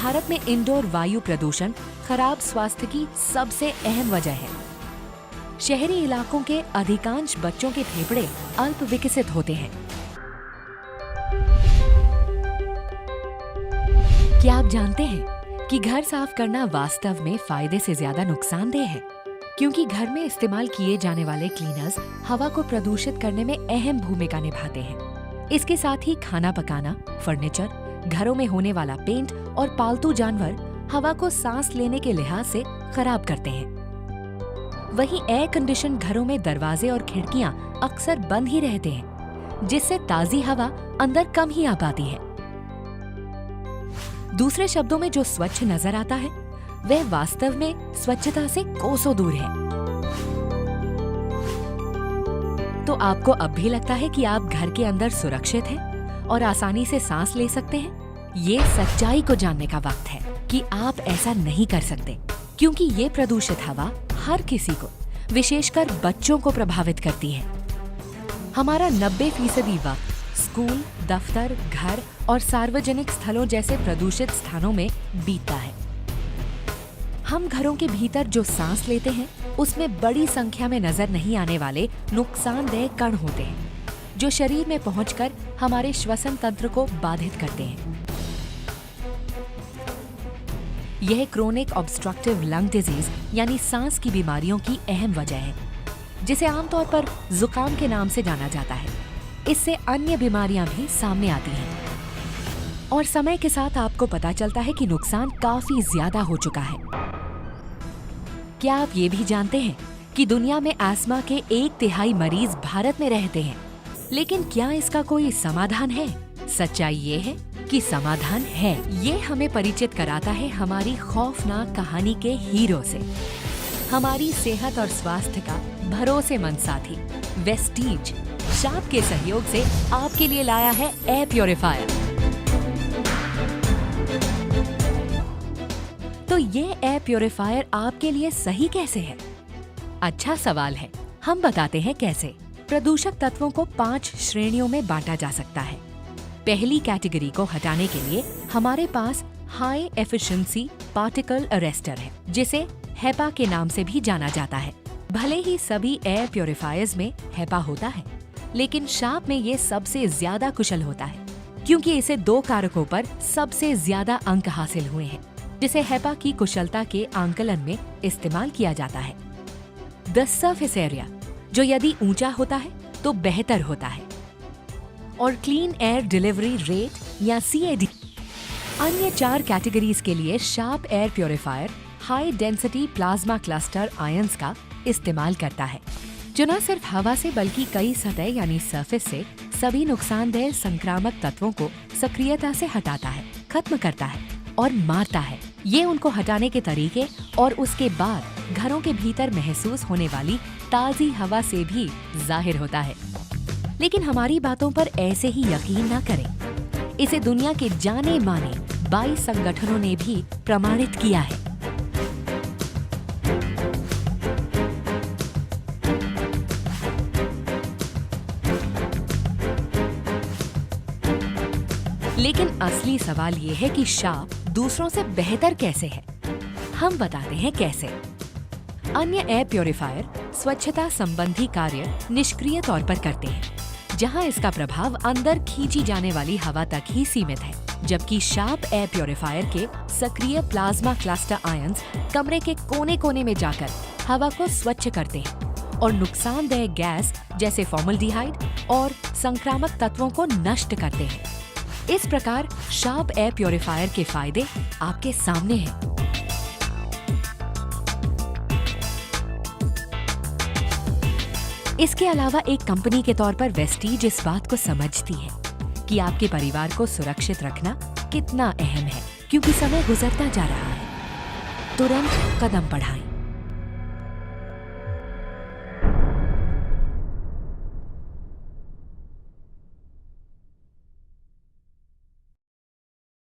भारत में इंडोर वायु प्रदूषण खराब स्वास्थ्य की सबसे अहम वजह है। शहरी इलाकों के अधिकांश बच्चों के फेफड़े अल्प विकसित होते हैं। क्या आप जानते हैं कि घर साफ करना वास्तव में फायदे से ज्यादा नुकसानदेह है? क्योंकि घर में इस्तेमाल किए जाने वाले क्लीनर्स हवा को प्रदूषित करने में अहम भूमिका निभाते हैं। इसके साथ ही खाना पकाना, फर्नीचर, घरों में होने वाला पेंट और पालतू जानवर हवा को सांस लेने के लिहाज से खराब करते हैं। वहीं एयर कंडीशन घरों में दरवाजे और खिड़कियां अक्सर बंद ही रहते हैं, जिससे ताजी हवा अंदर कम ही आ पाती है। दूसरे शब्दों में जो स्वच्छ नजर आता है वह वास्तव में स्वच्छता से कोसों दूर है। तो आपको अब भी लगता है कि आप घर के अंदर सुरक्षित हैं और आसानी से सांस ले सकते हैं? ये सच्चाई को जानने का वक्त है कि आप ऐसा नहीं कर सकते, क्योंकि ये प्रदूषित हवा हर किसी को, विशेषकर बच्चों को प्रभावित करती है। हमारा 90% वक्त स्कूल, दफ्तर, घर और सार्वजनिक स्थलों जैसे प्रदूषित स्थानों में बीतता है। हम घरों के भीतर जो सांस लेते हैं उसमें बड़ी संख्या में नजर नहीं आने वाले नुकसानदेह कण होते हैं, जो शरीर में पहुंचकर हमारे श्वसन तंत्र को बाधित करते हैं। यह क्रोनिक ऑब्स्ट्रक्टिव लंग डिजीज यानी सांस की बीमारियों की अहम वजह है, जिसे आमतौर पर जुकाम के नाम से जाना जाता है। इससे अन्य बीमारियां भी सामने आती हैं और समय के साथ आपको पता चलता है कि नुकसान काफी ज्यादा हो चुका है। क्या आप ये भी जानते हैं कि दुनिया में अस्थमा के 1/3 मरीज भारत में रहते हैं? लेकिन क्या इसका कोई समाधान है? सच्चाई ये है कि समाधान है। ये हमें परिचित कराता है हमारी खौफनाक कहानी के हीरो से, हमारी सेहत और स्वास्थ्य का भरोसेमंद साथी वेस्टीज शाप के सहयोग से आपके लिए लाया है एयर प्योरीफायर। तो ये एयर प्योरीफायर आपके लिए सही कैसे है? अच्छा सवाल है, हम बताते हैं कैसे। प्रदूषक तत्वों को 5 श्रेणियों में बांटा जा सकता है। पहली कैटेगरी को हटाने के लिए हमारे पास हाई एफिशिएंसी पार्टिकल अरेस्टर है, जिसे हेपा के नाम से भी जाना जाता है। भले ही सभी एयर प्योरीफायर्स में हेपा होता है, लेकिन शाप में ये सबसे ज्यादा कुशल होता है, क्योंकि इसे 2 कारकों पर सबसे ज्यादा अंक हासिल हुए हैं, जिसे हेपा की कुशलता के आंकलन में इस्तेमाल किया जाता है। द सरफेस एरिया, जो यदि ऊंचा होता है तो बेहतर होता है, और क्लीन एयर डिलीवरी रेट या CAD। अन्य 4 कैटेगरीज के लिए sharp air purifier high density plasma cluster ions का इस्तेमाल करता है, जो न सिर्फ हवा से बल्कि कई सतह यानी सरफेस से सभी नुकसानदेह संक्रामक तत्वों को सक्रियता से हटाता है, खत्म करता है और मारता है। ये उनको हटाने के तरीके और उसके बाद घरों के भीतर महसूस होने वाली ताजी हवा से भी जाहिर होता है। लेकिन हमारी बातों पर ऐसे ही यकीन न करें। इसे दुनिया के जाने माने 22 संगठनों ने भी प्रमाणित किया है। लेकिन असली सवाल ये है कि शाप दूसरों से बेहतर कैसे है? हम बताते हैं कैसे। अन्य एयर प्योरीफायर स्वच्छता संबंधी कार्य निष्क्रिय तौर पर करते हैं, जहां इसका प्रभाव अंदर खींची जाने वाली हवा तक ही सीमित है, जबकि शार्प एयर प्योरीफायर के सक्रिय प्लाज्मा क्लस्टर आयंस कमरे के कोने कोने में जाकर हवा को स्वच्छ करते हैं और नुकसानदेह गैस जैसे फॉर्मल्डिहाइड और संक्रामक तत्वों को नष्ट करते हैं। इस प्रकार शार्प एयर प्योरीफायर के फायदे आपके सामने हैं। इसके अलावा एक कंपनी के तौर पर वेस्टीज इस बात को समझती है कि आपके परिवार को सुरक्षित रखना कितना अहम है, क्योंकि समय गुजरता जा रहा है। तुरंत कदम बढ़ाएं।